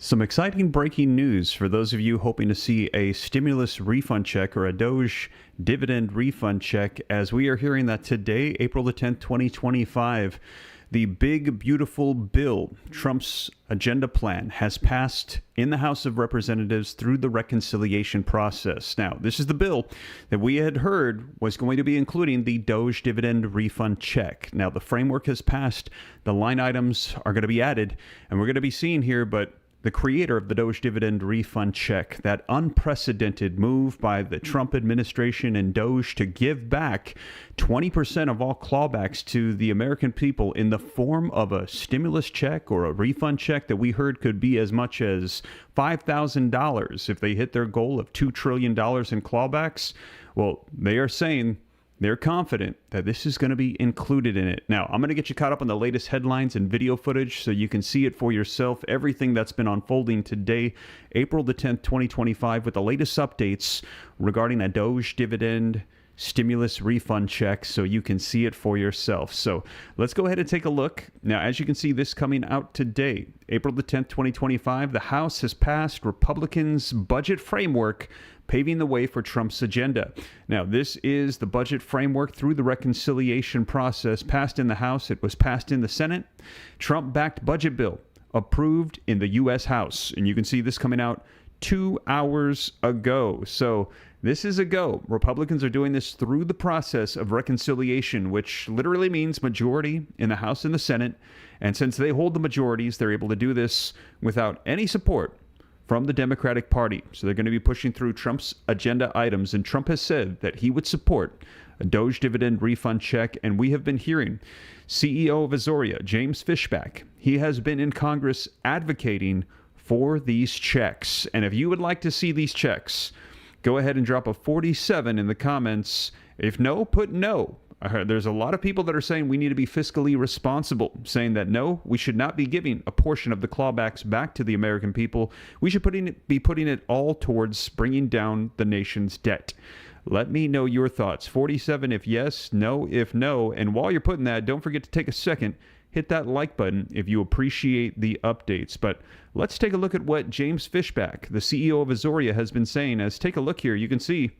Some exciting breaking news for those of you hoping to see a stimulus refund check or a Doge dividend refund check, as we are hearing that today, April the 10th, 2025, the big, beautiful bill, Trump's agenda plan, has passed in the House of Representatives through the reconciliation process. Now, this is the bill that we had heard was going to be including the Doge dividend refund check. Now, the framework has passed. The line items are going to be added, and we're going to be seeing here, but the creator of the Doge dividend refund check, that unprecedented move by the Trump administration and Doge to give back 20% of all clawbacks to the American people in the form of a stimulus check or a refund check that we heard could be as much as $5,000 if they hit their goal of $2 trillion in clawbacks. Well, they are saying they're confident that this is going to be included in it. Now, I'm going to get you caught up on the latest headlines and video footage so you can see it for yourself. Everything that's been unfolding today, April the 10th, 2025, with the latest updates regarding a Doge dividend stimulus refund check so you can see it for yourself. So let's go ahead and take a look. Now, as you can see, this coming out today, April the 10th, 2025, the House has passed Republicans' budget framework, paving the way for Trump's agenda. Now, this is the budget framework through the reconciliation process passed in the House. It was passed in the Senate. Trump-backed budget bill approved in the U.S. House. And you can see this coming out 2 hours ago. So this is a go. Republicans are doing this through the process of reconciliation, which literally means majority in the House and the Senate. And since they hold the majorities, they're able to do this without any support from the Democratic Party. So they're going to be pushing through Trump's agenda items. And Trump has said that he would support a Doge dividend refund check. And we have been hearing CEO of Azoria, James Fishbach, he has been in Congress advocating for these checks. And if you would like to see these checks, go ahead and drop a 47 in the comments. If no, put no. There's a lot of people that are saying we need to be fiscally responsible, saying that no, we should not be giving a portion of the clawbacks back to the American people. We should be putting it all towards bringing down the nation's debt. Let me know your thoughts. 47 if yes, no if no. And while you're putting that, don't forget to take a second, hit that like button if you appreciate the updates. But let's take a look at what James Fishbach, the CEO of Azoria, has been saying. As take a look here, you can see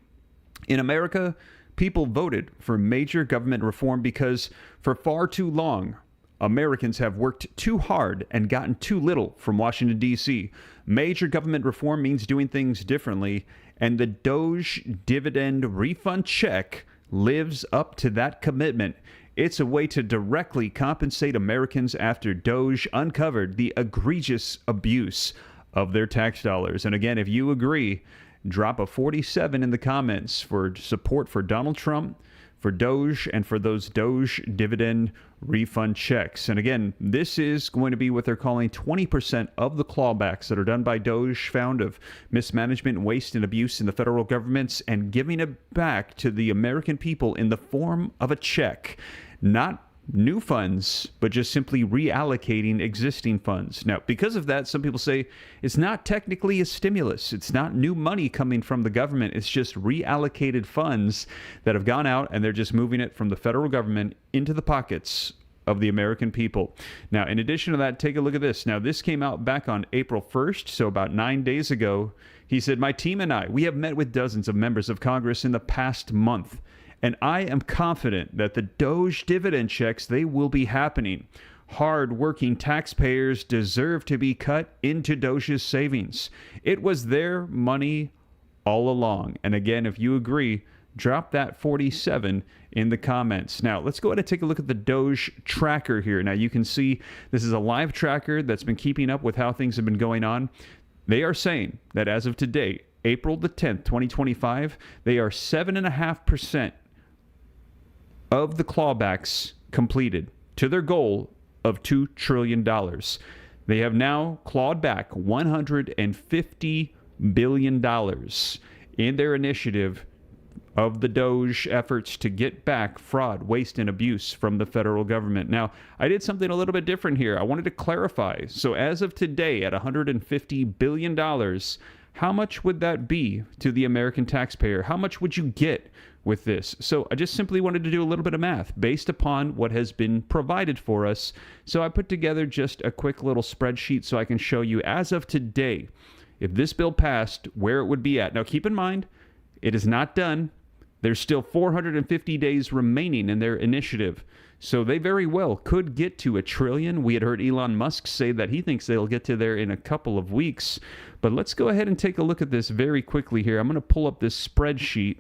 in America, people voted for major government reform because for far too long, Americans have worked too hard and gotten too little from Washington, D.C. Major government reform means doing things differently, and the Doge dividend refund check lives up to that commitment. It's a way to directly compensate Americans after Doge uncovered the egregious abuse of their tax dollars. And again, if you agree, drop a 47 in the comments for support for Donald Trump, for Doge, and for those Doge dividend refund checks. And again, this is going to be what they're calling 20% of the clawbacks that are done by Doge found of mismanagement, waste, and abuse in the federal governments, and giving it back to the American people in the form of a check. Not new funds, but just simply reallocating existing funds. Now, because of that, some people say it's not technically a stimulus. It's not new money coming from the government. It's just reallocated funds that have gone out, and they're just moving it from the federal government into the pockets of the American people. Now, in addition to that, take a look at this. Now, this came out back on April 1st, so about 9 days ago. He said, "My team and I, we have met with dozens of members of Congress in the past month. And I am confident that the Doge dividend checks, they will be happening. Hard-working taxpayers deserve to be cut into Doge's savings. It was their money all along." And again, if you agree, drop that 47 in the comments. Now, let's go ahead and take a look at the Doge tracker here. Now, you can see this is a live tracker that's been keeping up with how things have been going on. They are saying that as of today, April the 10th, 2025, they are 7.5% of the clawbacks completed to their goal of $2 trillion. They have now clawed back $150 billion in their initiative of the Doge efforts to get back fraud, waste, and abuse from the federal government. Now, I did something a little bit different here. I wanted to clarify. So as of today, at $150 billion, how much would that be to the American taxpayer? How much would you get with this? So I just simply wanted to do a little bit of math based upon what has been provided for us. So I put together just a quick little spreadsheet so I can show you as of today, if this bill passed, where it would be at. Now keep in mind, it is not done. There's still 450 days remaining in their initiative. So they very well could get to $1 trillion. We had heard Elon Musk say that he thinks they'll get to there in a couple of weeks. But let's go ahead and take a look at this very quickly here. I'm going to pull up this spreadsheet.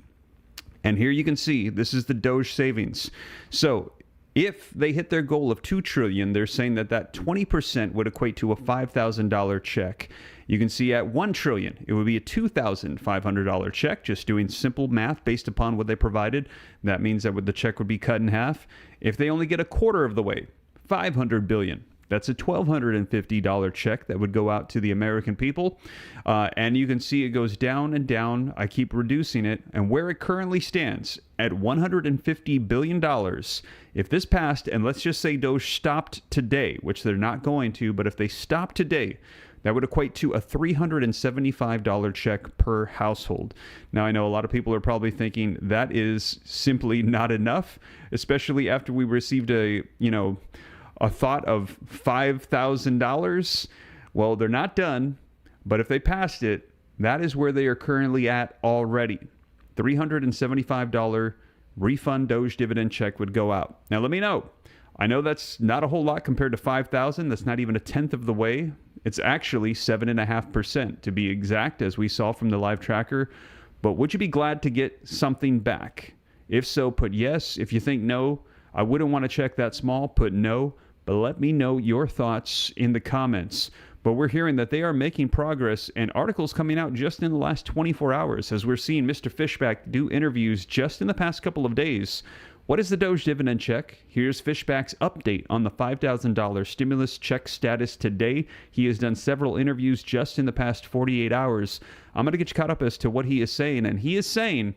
And here you can see, this is the Doge savings. So if they hit their goal of $2 trillion, they're saying that 20% would equate to a $5,000 check. You can see at $1 trillion, it would be a $2,500 check, just doing simple math based upon what they provided. That means that the check would be cut in half. If they only get a quarter of the way, $500 billion. That's a $1,250 check that would go out to the American people. And you can see it goes down and down. I keep reducing it. And where it currently stands at $150 billion, if this passed, and let's just say Doge stopped today, which they're not going to, but if they stop today, that would equate to a $375 check per household. Now, I know a lot of people are probably thinking that is simply not enough, especially after we received a thought of $5,000. Well, they're not done, but if they passed it, that is where they are currently at already. $375 refund Doge dividend check would go out. Now, let me know. I know that's not a whole lot compared to $5,000. That's not even a tenth of the way. It's actually 7.5% to be exact, as we saw from the live tracker. But would you be glad to get something back? If so, put yes. If you think no, I wouldn't want to check that small, put no. But let me know your thoughts in the comments. But we're hearing that they are making progress, and articles coming out just in the last 24 hours, as we're seeing Mr. Fishbach do interviews just in the past couple of days. What is the Doge dividend check? Here's Fishbach's update on the $5,000 stimulus check status today. He has done several interviews just in the past 48 hours. I'm going to get you caught up as to what he is saying, and he is saying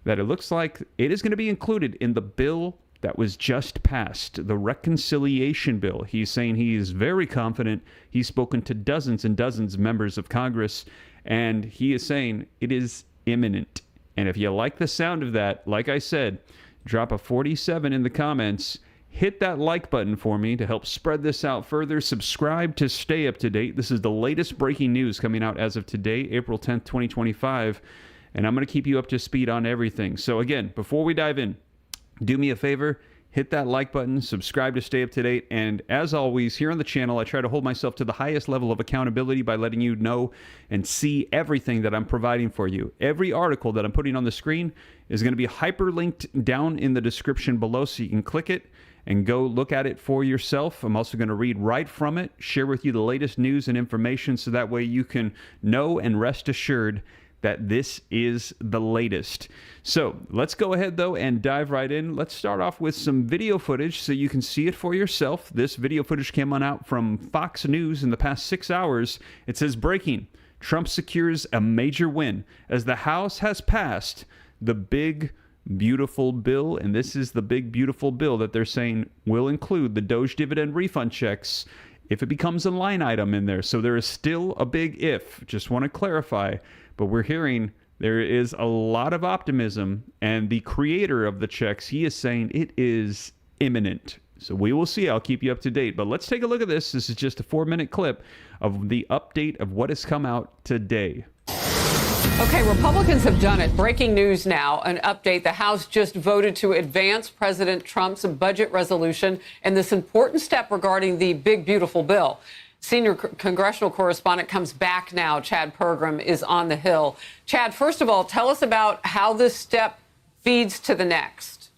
that it looks like it is going to be included in the bill that was just passed, the reconciliation bill. He's saying he is very confident. He's spoken to dozens and dozens of members of Congress, and he is saying it is imminent. And if you like the sound of that, like I said, drop a 47 in the comments. Hit that like button for me to help spread this out further. Subscribe to stay up to date. This is the latest breaking news coming out as of today, April 10th, 2025. And I'm going to keep you up to speed on everything. So again, before we dive in, do me a favor, hit that like button, subscribe to stay up to date, and as always, here on the channel, I try to hold myself to the highest level of accountability by letting you know and see everything that I'm providing for you. Every article that I'm putting on the screen is going to be hyperlinked down in the description below, so you can click it and go look at it for yourself. I'm also going to read right from it, share with you the latest news and information, so that way you can know and rest assured that this is the latest. So let's go ahead though and dive right in. Let's start off with some video footage so you can see it for yourself. This video footage came on out from Fox News in the past 6 hours. It says, breaking, Trump secures a major win as the House has passed the big beautiful bill. And this is the big beautiful bill that they're saying will include the Doge dividend refund checks if it becomes a line item in there. So there is still a big if, just want to clarify. But we're hearing there is a lot of optimism, and the creator of the checks, he is saying it is imminent. So we will see. I'll keep you up to date. But let's take a look at this. This is just a 4-minute clip of the update of what has come out today. Okay, Republicans have done it. Breaking news now, an update. The House just voted to advance President Trump's budget resolution and this important step regarding the big, beautiful bill. Senior congressional correspondent comes back now. Chad Pergram is on the Hill. Chad, first of all, tell us about how this step feeds to the next.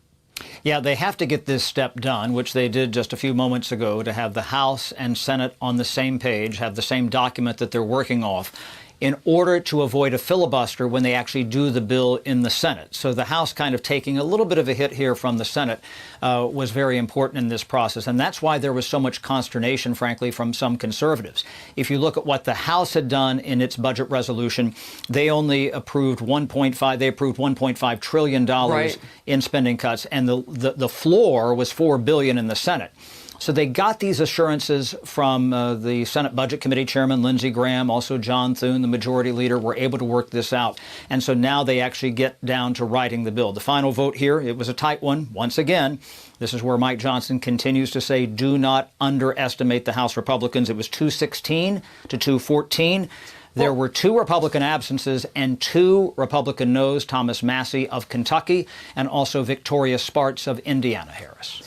Yeah, they have to get this step done, which they did just a few moments ago, to have the House and Senate on the same page, have the same document that they're working off, in order to avoid a filibuster when they actually do the bill in the Senate. So the House kind of taking a little bit of a hit here from the Senate was very important in this process. And that's why there was so much consternation, frankly, from some conservatives. If you look at what the House had done in its budget resolution, they only approved $1.5 trillion in spending cuts, and the floor was $4 billion in the Senate. So they got these assurances from the Senate Budget Committee Chairman Lindsey Graham, also John Thune, the majority leader, were able to work this out. And so now they actually get down to writing the bill. The final vote here, it was a tight one. Once again, this is where Mike Johnson continues to say, do not underestimate the House Republicans. It was 216 to 214. There were 2 Republican absences and 2 Republican noes, Thomas Massey of Kentucky and also Victoria Spartz of Indiana Harris.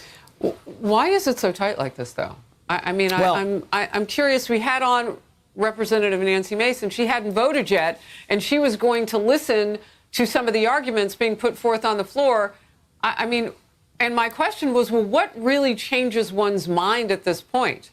Why is it so tight like this, though? I'm curious. We had on Representative Nancy Mason. She hadn't voted yet, and she was going to listen to some of the arguments being put forth on the floor. And my question was, well, what really changes one's mind at this point?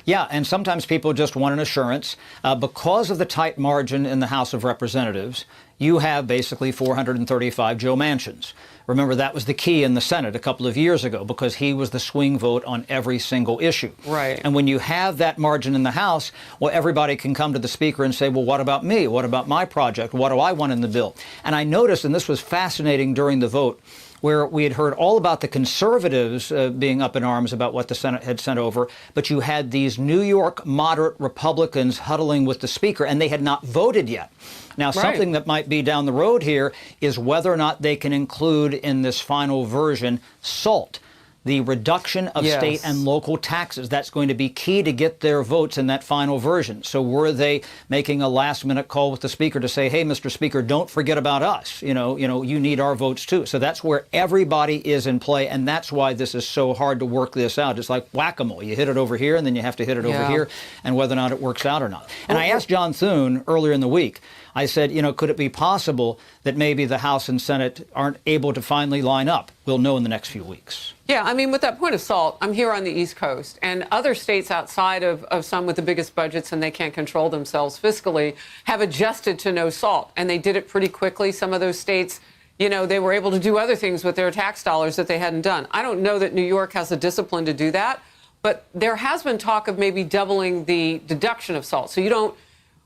Yeah, and sometimes people just want an assurance. Because of the tight margin in the House of Representatives, you have basically 435 Joe Manchins. Remember, that was the key in the Senate a couple of years ago because he was the swing vote on every single issue. Right. And when you have that margin in the House, well, everybody can come to the Speaker and say, well, what about me? What about my project? What do I want in the bill? And I noticed, and this was fascinating during the vote, where we had heard all about the conservatives being up in arms about what the Senate had sent over, but you had these New York moderate Republicans huddling with the Speaker, and they had not voted yet. Now, something that might be down the road here is whether or not they can include in this final version SALT, the reduction of state and local taxes. That's going to be key to get their votes in that final version. So were they making a last-minute call with the Speaker to say, hey, Mr. Speaker, don't forget about us. You need our votes, too. So that's where everybody is in play, and that's why this is so hard to work this out. It's like whack-a-mole. You hit it over here, and then you have to hit it over here, and whether or not it works out or not. And I asked John Thune earlier in the week, I said, could it be possible that maybe the House and Senate aren't able to finally line up? We'll know in the next few weeks. Yeah, with that point of SALT, I'm here on the East Coast, and other states outside of some with the biggest budgets and they can't control themselves fiscally have adjusted to no SALT, and they did it pretty quickly. Some of those states, they were able to do other things with their tax dollars that they hadn't done. I don't know that New York has the discipline to do that, but there has been talk of maybe doubling the deduction of SALT, so you don't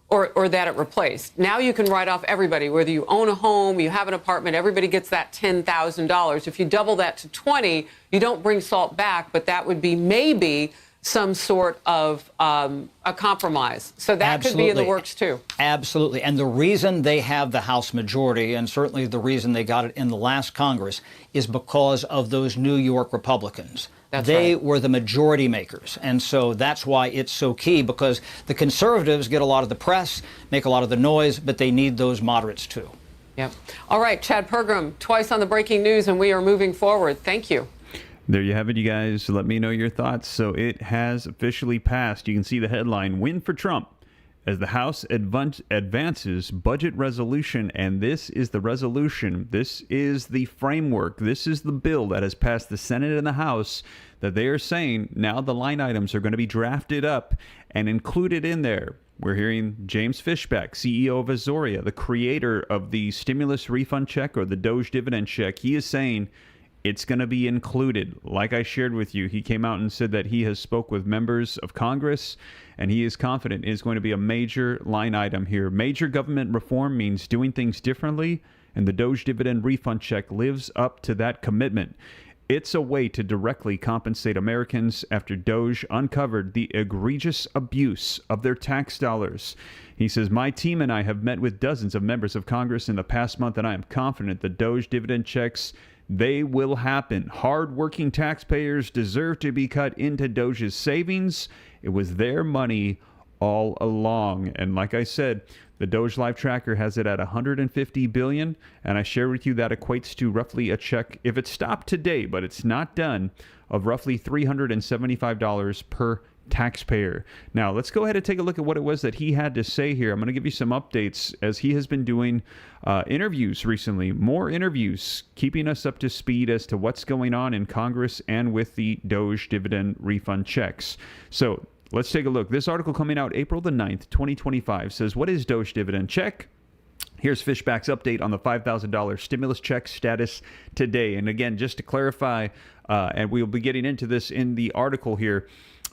or that it replaced. Now you can write off everybody, whether you own a home, you have an apartment, everybody gets that $10,000. If you double that to 20, you don't bring SALT back, but that would be maybe some sort of a compromise. So that could be in the works, too. Absolutely. And the reason they have the House majority, and certainly the reason they got it in the last Congress, is because of those New York Republicans. They were the majority makers. And so that's why it's so key, because the conservatives get a lot of the press, make a lot of the noise, but they need those moderates, too. Yep. All right, Chad Pergram, twice on the breaking news, and we are moving forward. Thank you. There you have it, you guys. Let me know your thoughts. So it has officially passed. You can see the headline, Win for Trump, as the House advances budget resolution. And this is the resolution. This is the framework. This is the bill that has passed the Senate and the House that they are saying now the line items are going to be drafted up and included in there. We're hearing James Fishbach, CEO of Azoria, the creator of the stimulus refund check or the Doge dividend check. He is saying it's going to be included. Like I shared with you, he came out and said that he has spoke with members of Congress, and he is confident it is going to be a major line item here. Major government reform means doing things differently, and the Doge dividend refund check lives up to that commitment. It's a way to directly compensate Americans after Doge uncovered the egregious abuse of their tax dollars. He says, my team and I have met with dozens of members of Congress in the past month, and I am confident the Doge dividend checks, they will happen. Hard-working taxpayers deserve to be cut into Doge's savings. It was their money all along. And like I said, the Doge Live Tracker has it at $150 billion, and I share with you that equates to roughly a check, if it stopped today, but it's not done, of roughly $375 per taxpayer. Now, let's go ahead and take a look at what it was that he had to say here. I'm going to give you some updates as he has been doing interviews recently, more interviews, keeping us up to speed as to what's going on in Congress and with the Doge dividend refund checks. So let's take a look. This article coming out April the 9th, 2025 says, what is Doge dividend check? Here's Fishbach's update on the $5,000 stimulus check status today. And again, just to clarify, and we'll be getting into this in the article here,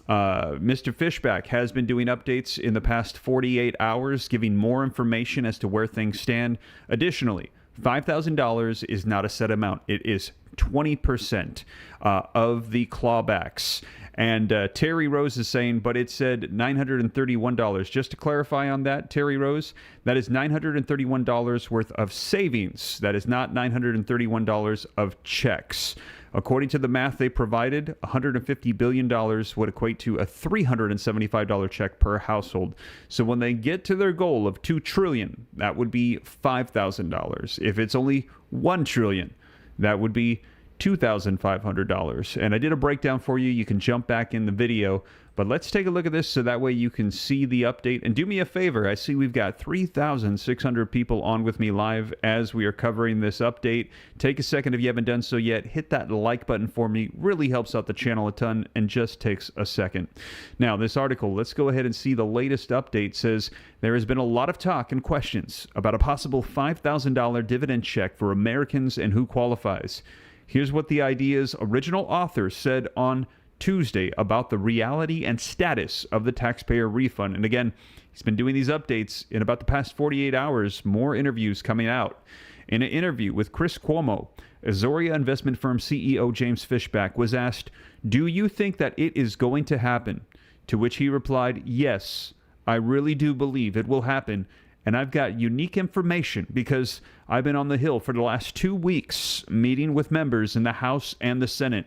Mr. Fishbach has been doing updates in the past 48 hours, giving more information as to where things stand. Additionally, $5,000 is not a set amount. It is 20% of the clawbacks. And Terry Rose is saying, but it said $931. Just to clarify on that, Terry Rose, that is $931 worth of savings. That is not $931 of checks. According to the math they provided, $150 billion would equate to a $375 check per household. So when they get to their goal of $2 trillion, that would be $5,000. If it's only $1 trillion, that would be $2,500. And I did a breakdown for you. You can jump back in the video. But let's take a look at this so that way you can see the update. And do me a favor. I see we've got 3,600 people on with me live as we are covering this update. Take a second if you haven't done so yet. Hit that like button for me. Really helps out the channel a ton and just takes a second. Now, this article, let's go ahead and see the latest update. Says there has been a lot of talk and questions about a possible $5,000 dividend check for Americans and who qualifies. Here's what the idea's original author said on Tuesday about the reality and status of the taxpayer refund. And again, he's been doing these updates in about the past 48 hours, more interviews coming out. In an interview with Chris Cuomo, Azoria investment firm CEO James Fishbach was asked, "Do you think that it is going to happen?" To which he replied, "Yes, I really do believe it will happen. And I've got unique information because I've been on the Hill for the last 2 weeks meeting with members in the House and the Senate."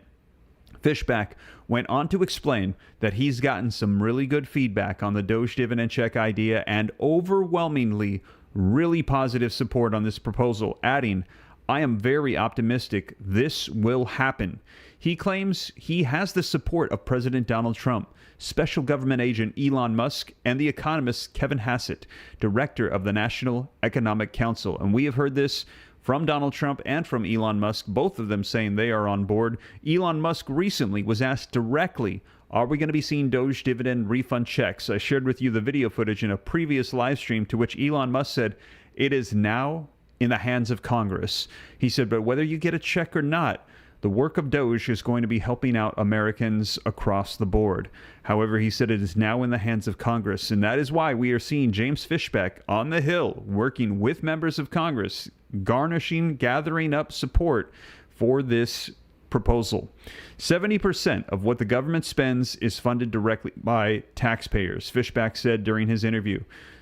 Fishbach went on to explain that he's gotten some really good feedback on the Doge dividend check idea and overwhelmingly really positive support on this proposal, adding, "I am very optimistic this will happen." He claims he has the support of President Donald Trump, Special Government Agent Elon Musk, and the economist Kevin Hassett, director of the National Economic Council. And we have heard this from Donald Trump and from Elon Musk, both of them saying they are on board. Elon Musk recently was asked directly, are we going to be seeing Doge dividend refund checks? I shared with you the video footage in a previous live stream, to which Elon Musk said, it is now in the hands of Congress. He said, but whether you get a check or not, the work of Doge is going to be helping out Americans across the board. However, he said it is now in the hands of Congress, and that is why we are seeing James Fishbach on the Hill working with members of Congress, gathering up support for this proposal. 70% of what the government spends is funded directly by taxpayers, Fishbach said during his interview.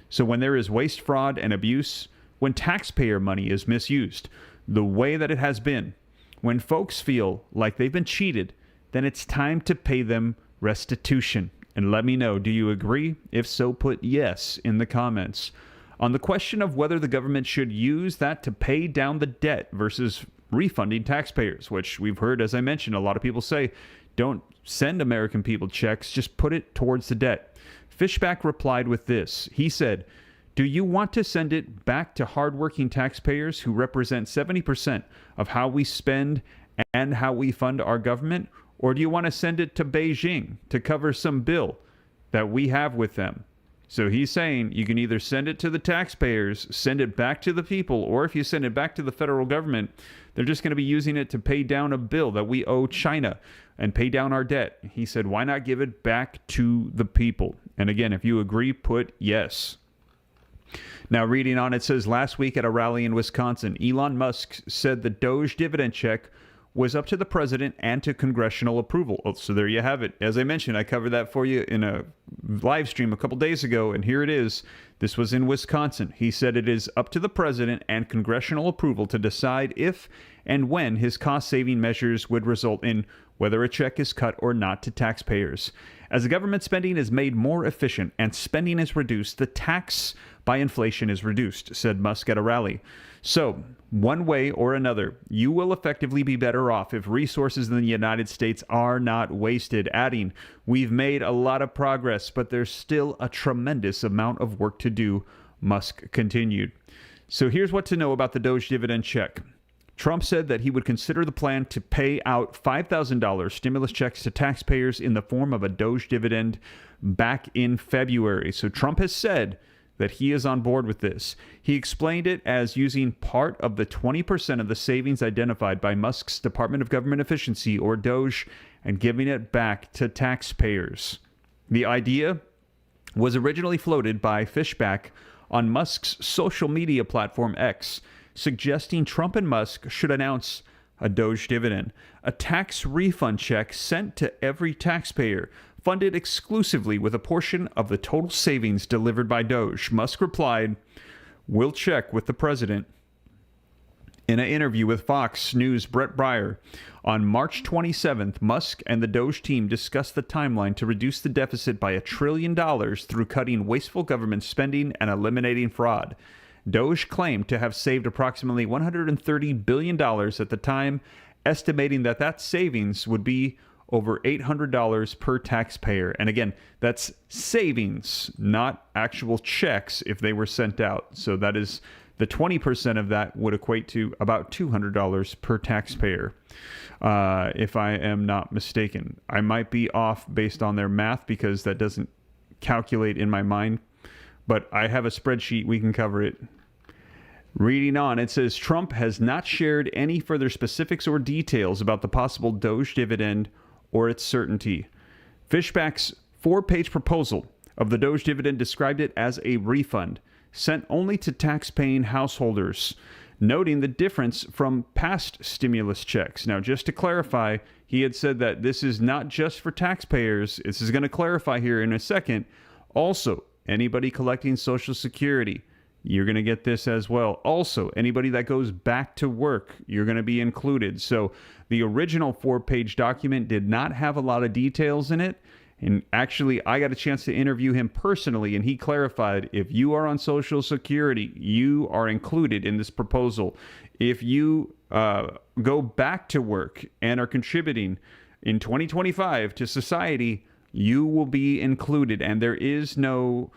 So when there is waste, fraud, and abuse, when taxpayer money is misused, the way that it has been, when folks feel like they've been cheated, then it's time to pay them restitution. And let me know, do you agree? If so, put yes in the comments. On the question of whether the government should use that to pay down the debt versus refunding taxpayers, which we've heard, as I mentioned, a lot of people say, don't send American people checks, just put it towards the debt. Fishbach replied with this. He said, do you want to send it back to hardworking taxpayers who represent 70% of how we spend and how we fund our government? Or do you want to send it to Beijing to cover some bill that we have with them? So he's saying you can either send it to the taxpayers, send it back to the people, or if you send it back to the federal government, they're just going to be using it to pay down a bill that we owe China and pay down our debt. He said, why not give it back to the people? And again, if you agree, put yes. Now, reading on, it says, last week at a rally in Wisconsin, Elon Musk said the Doge dividend check was up to the president and to congressional approval. So there you have it. As I mentioned, I covered that for you in a live stream a couple days ago, and here it is. This was in Wisconsin. He said it is up to the president and congressional approval to decide if and when his cost-saving measures would result in whether a check is cut or not to taxpayers. As the government spending is made more efficient and spending is reduced, the tax by inflation is reduced, said Musk at a rally. So, one way or another, you will effectively be better off if resources in the United States are not wasted. Adding, we've made a lot of progress, but there's still a tremendous amount of work to do, Musk continued. So here's what to know about the Doge dividend check. Trump said that he would consider the plan to pay out $5,000 stimulus checks to taxpayers in the form of a Doge dividend back in February. So Trump has said that he is on board with this. He explained it as using part of the 20% of the savings identified by Musk's Department of Government Efficiency, or Doge, and giving it back to taxpayers. The idea was originally floated by Fishbach on Musk's social media platform X, suggesting Trump and Musk should announce a Doge dividend. A tax refund check sent to every taxpayer, funded exclusively with a portion of the total savings delivered by Doge. Musk replied, "We'll check with the president." In an interview with Fox News' Brett Breyer, on March 27th, Musk and the Doge team discussed the timeline to reduce the deficit by $1 trillion through cutting wasteful government spending and eliminating fraud. Doge claimed to have saved approximately $130 billion at the time, estimating that savings would be over $800 per taxpayer. And again, that's savings, not actual checks if they were sent out. So that is the 20% of that would equate to about $200 per taxpayer, if I am not mistaken. I might be off based on their math because that doesn't calculate in my mind, but I have a spreadsheet. We can cover it. Reading on, it says Trump has not shared any further specifics or details about the possible Doge dividend or its certainty. Fishbach's 4-page proposal of the Doge dividend described it as a refund sent only to tax-paying householders, noting the difference from past stimulus checks. Now, just to clarify, he had said that this is not just for taxpayers. This is going to clarify here in a second. Also, anybody collecting Social Security, you're going to get this as well. Also, anybody that goes back to work, you're going to be included. So the original 4-page document did not have a lot of details in it. And actually, I got a chance to interview him personally, and he clarified, if you are on Social Security, you are included in this proposal. If you go back to work and are contributing in 2025 to society, you will be included, and there is no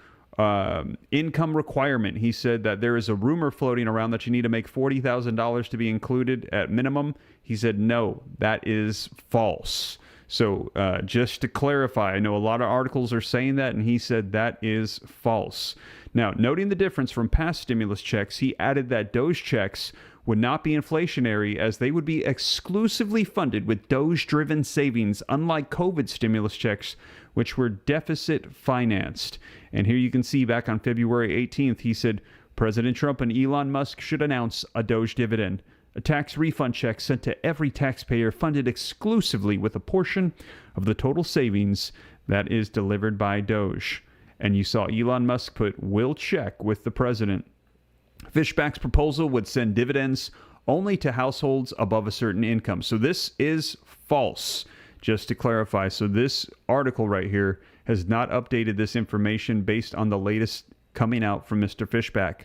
income requirement. He said that there is a rumor floating around that you need to make $40,000 to be included at minimum. He said, no, that is false. So just to clarify, I know a lot of articles are saying that, and he said that is false. Now, noting the difference from past stimulus checks, he added that Doge checks would not be inflationary as they would be exclusively funded with Doge-driven savings, unlike COVID stimulus checks, which were deficit financed. And here you can see back on February 18th, he said, President Trump and Elon Musk should announce a Doge dividend. A tax refund check sent to every taxpayer funded exclusively with a portion of the total savings that is delivered by Doge. And you saw Elon Musk put, "will check with the president." Fishbach's proposal would send dividends only to households above a certain income. So this is false, just to clarify. So this article right here has not updated this information based on the latest coming out from Mr. Fishbach.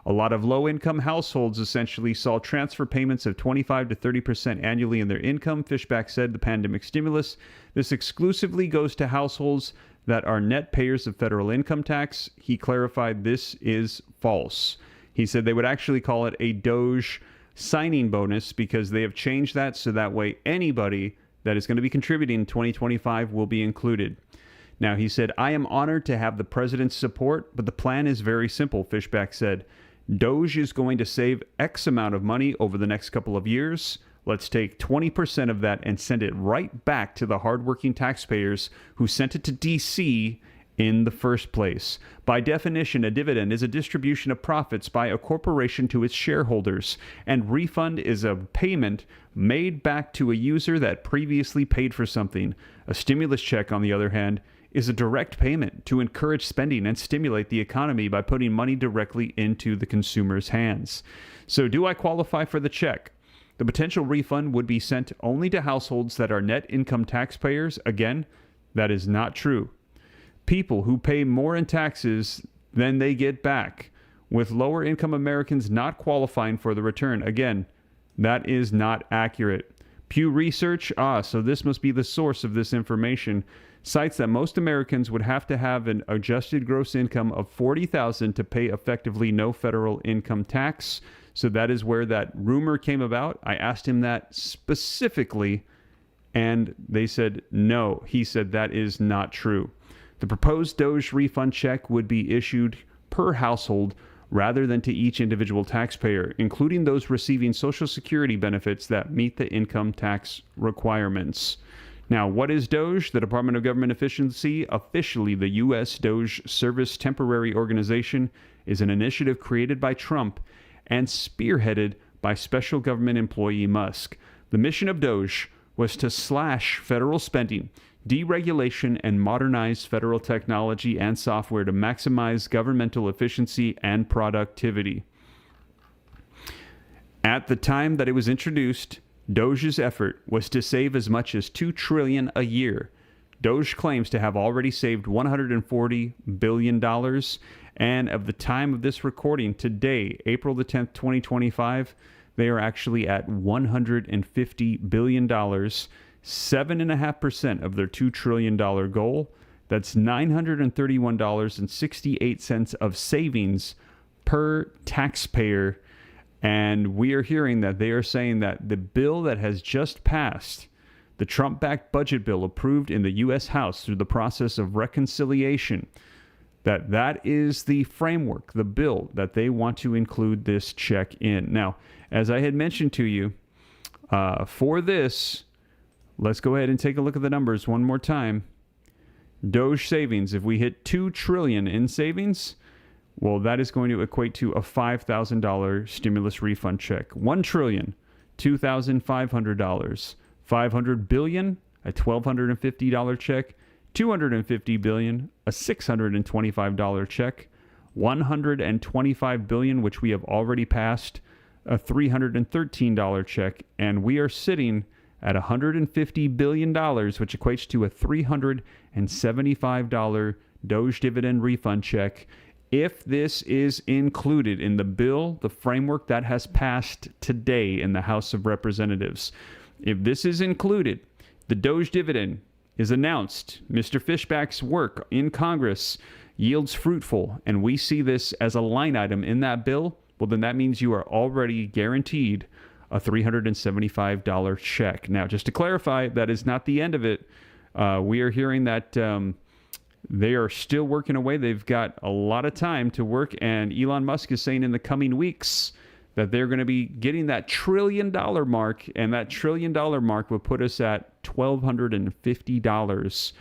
A lot of low-income households essentially saw transfer payments of 25 to 30% annually in their income. Fishbach said the pandemic stimulus, this exclusively goes to households that are net payers of federal income tax. He clarified this is false. He said they would actually call it a Doge signing bonus because they have changed that so that way anybody that is going to be contributing in 2025 will be included. Now, he said, I am honored to have the president's support, but the plan is very simple, Fishbach said. Doge is going to save X amount of money over the next couple of years. Let's take 20% of that and send it right back to the hardworking taxpayers who sent it to D.C. in the first place. By definition, a dividend is a distribution of profits by a corporation to its shareholders, and refund is a payment made back to a user that previously paid for something. A stimulus check, on the other hand, is a direct payment to encourage spending and stimulate the economy by putting money directly into the consumer's hands. So do I qualify for the check? The potential refund would be sent only to households that are net income taxpayers. Again, that is not true. People who pay more in taxes than they get back, with lower income Americans not qualifying for the return. Again, that is not accurate. Pew Research, so this must be the source of this information, cites that most Americans would have to have an adjusted gross income of $40,000 to pay effectively no federal income tax. So that is where that rumor came about. I asked him that specifically, and they said no. He said that is not true. The proposed Doge refund check would be issued per household rather than to each individual taxpayer, including those receiving Social Security benefits that meet the income tax requirements. Now, what is Doge? The Department of Government Efficiency, officially the U.S. Doge Service Temporary Organization, is an initiative created by Trump and spearheaded by special government employee Musk. The mission of Doge was to slash federal spending, deregulation, and modernize federal technology and software to maximize governmental efficiency and productivity. At the time that it was introduced, Doge's effort was to save as much as $2 trillion a year. Doge claims to have already saved $140 billion, and of the time of this recording, today, April the 10th, 2025, they are actually at $150 billion, 7.5% of their $2 trillion goal. That's $931.68 of savings per taxpayer. And we are hearing that they are saying that the bill that has just passed, the Trump-backed budget bill approved in the U.S. House through the process of reconciliation, that is the framework, the bill that they want to include this check in. Now, as I had mentioned to you, for this, let's go ahead and take a look at the numbers one more time. Doge savings, if we hit $2 trillion in savings, well, that is going to equate to a $5,000 stimulus refund check. $1 trillion, $2,500. $500 billion, a $1,250 check. $250 billion, a $625 check. $125 billion, which we have already passed, a $313 check. And we are sitting at $150 billion, which equates to a $375 Doge dividend refund check. If this is included in the bill, the framework that has passed today in the House of Representatives, if this is included, the Doge dividend is announced. Mr. Fishbach's work in Congress yields fruitful, and we see this as a line item in that bill, well, then that means you are already guaranteed a $375 check. Now, just to clarify, that is not the end of it. We are hearing that they are still working away. They've got a lot of time to work, and Elon Musk is saying in the coming weeks that they're going to be getting that $1 trillion mark, and that $1 trillion mark will put us at $1,250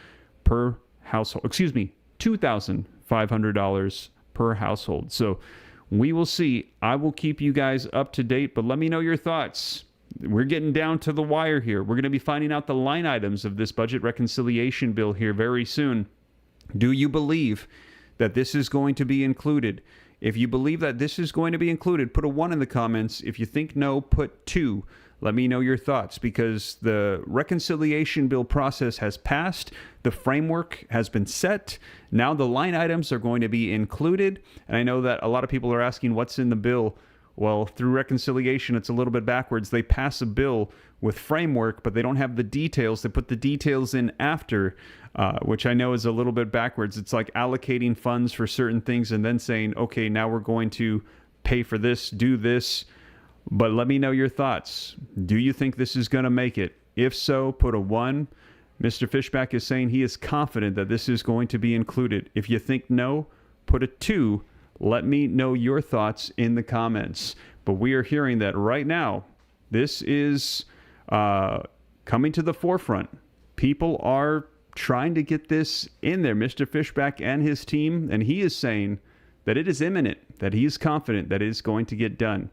per household. Excuse me, $2,500 per household. So we will see. I will keep you guys up to date, but let me know your thoughts. We're getting down to the wire here. We're going to be finding out the line items of this budget reconciliation bill here very soon. Do you believe that this is going to be included? If you believe that this is going to be included, put a 1 in the comments. If you think no, put 2. Let me know your thoughts, because the reconciliation bill process has passed. The framework has been set. Now the line items are going to be included. And I know that a lot of people are asking what's in the bill. Well, through reconciliation, it's a little bit backwards. They pass a bill with framework, but they don't have the details. They put the details in after, which I know is a little bit backwards. It's like allocating funds for certain things and then saying, okay, now we're going to pay for this, do this. But let me know your thoughts. Do you think this is going to make it? If so, put a 1. Mr. Fishbach is saying he is confident that this is going to be included. If you think no, put a 2. Let me know your thoughts in the comments. But we are hearing that right now, this is coming to the forefront. People are trying to get this in there. Mr. Fishbach and his team, and he is saying that it is imminent, that he is confident that it is going to get done.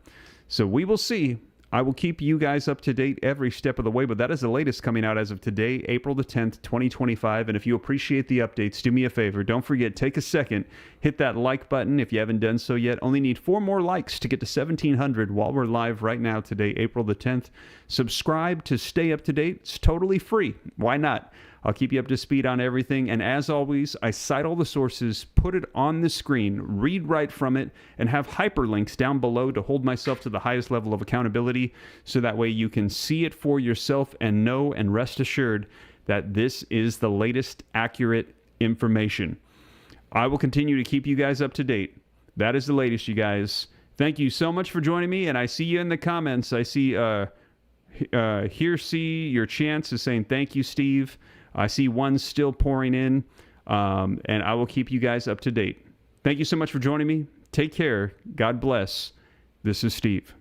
So we will see. I will keep you guys up to date every step of the way, but that is the latest coming out as of today, April the 10th, 2025. And if you appreciate the updates, do me a favor. Don't forget, take a second, hit that like button if you haven't done so yet. Only need 4 more likes to get to 1,700 while we're live right now today, April the 10th. Subscribe to stay up to date. It's totally free. Why not? I'll keep you up to speed on everything. And as always, I cite all the sources, put it on the screen, read right from it, and have hyperlinks down below to hold myself to the highest level of accountability, so that way you can see it for yourself and know and rest assured that this is the latest accurate information. I will continue to keep you guys up to date. That is the latest, you guys. Thank you so much for joining me, and I see you in the comments. I see your chance is saying thank you, Steve. I see one still pouring in, and I will keep you guys up to date. Thank you so much for joining me. Take care. God bless. This is Steve.